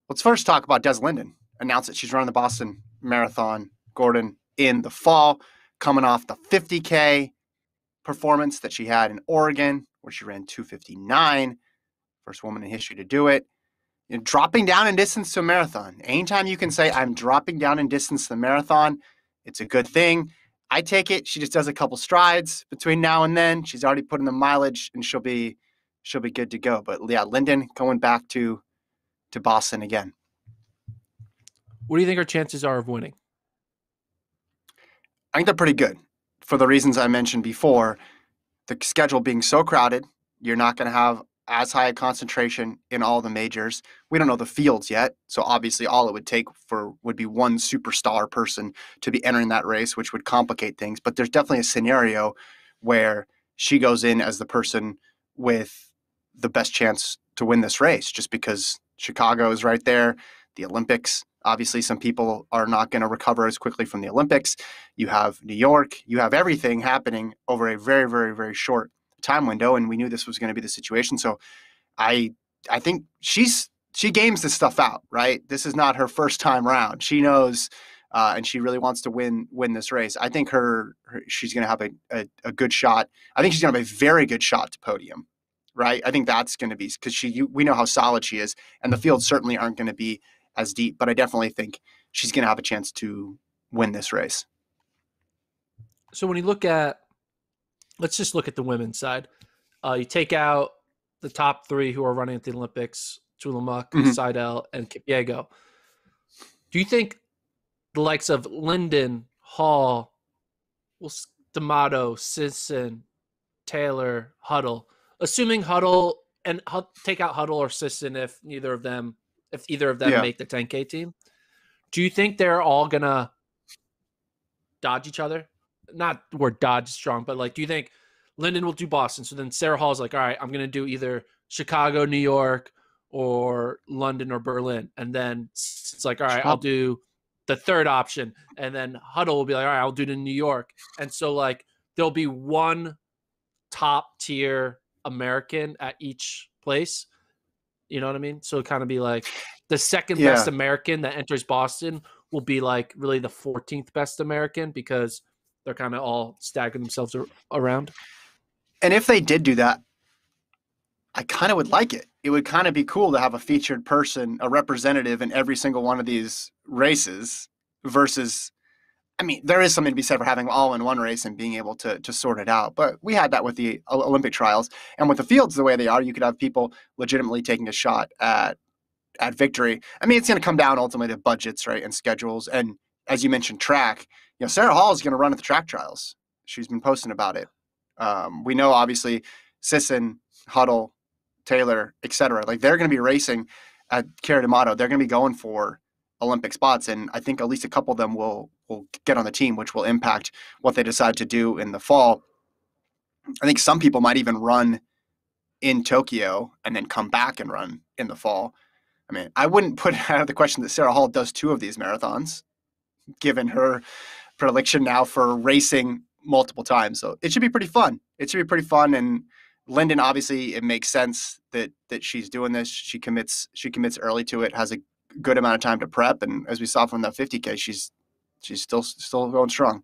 Let's first talk about Des Linden. Announced that she's running the Boston Marathon, Gordon, in the fall, coming off the 50K performance that she had in Oregon, where she ran 2:59, first woman in history to do it. Dropping down in distance to a marathon. Anytime you can say, I'm dropping down in distance to the marathon, it's a good thing. I take it. She just does a couple strides between now and then. She's already put in the mileage, and she'll be good to go. But yeah, Linden going back to Boston again. What do you think her chances are of winning? I think they're pretty good for the reasons I mentioned before. The schedule being so crowded, you're not going to have as high a concentration in all the majors. We don't know the fields yet, so obviously all it would take would be one superstar person to be entering that race, which would complicate things. But there's definitely a scenario where she goes in as the person with the best chance to win this race, just because Chicago is right there, the Olympics. Obviously, some people are not going to recover as quickly from the Olympics. You have New York. You have everything happening over a very, very, very short time window, and we knew this was going to be the situation. So I think she games this stuff out, right? This is not her first time around. She knows, and she really wants to win this race. I think she's going to have a good shot. I think she's going to have a very good shot to podium, right? I think that's going to be because we know how solid she is, and the fields certainly aren't going to be as deep, but I definitely think she's going to have a chance to win this race. So when you let's just look at the women's side. You take out the top three who are running at the Olympics, Tulamuk, Seidel, and Kipyego. Do you think the likes of Linden, Hall, D'Amato, Sisson, Taylor, Huddle, assuming Huddle and take out Huddle or Sisson if either of them make the 10K team, do you think they're all gonna dodge each other? Not the word dodge strong, but like, do you think Linden will do Boston? So then Sarah Hall's like, all right, I'm gonna do either Chicago, New York, or London or Berlin, and then it's like, all right, I'll do the third option, and then Huddle will be like, all right, I'll do the New York, and so like there'll be one top tier American at each place. You know what I mean? So it kind of be like the second best American that enters Boston will be like really the 14th best American because they're kind of all staggering themselves around. And if they did do that, I kind of would like it. It would kind of be cool to have a featured person, a representative in every single one of these races versus, I mean, there is something to be said for having all in one race and being able to sort it out. But we had that with the Olympic trials. And with the fields the way they are, you could have people legitimately taking a shot at victory. I mean, it's going to come down ultimately to budgets, right, and schedules. And as you mentioned, track, Sarah Hall is going to run at the track trials. She's been posting about it. We know, obviously, Sisson, Huddle, Taylor, etc. Like, they're going to be racing at Cara D'Amato. They're going to be going for Olympic spots, and I think at least a couple of them will get on the team, which will impact what they decide to do in the fall. I think some people might even run in Tokyo and then come back and run in the fall. I mean, I wouldn't put out of the question that Sarah Hall does 2 of these marathons, given her predilection now for racing multiple times. So it should be pretty fun. And Linden, obviously, it makes sense that she's doing this. She commits early to it, has a good amount of time to prep, and as we saw from that 50K, she's still going strong.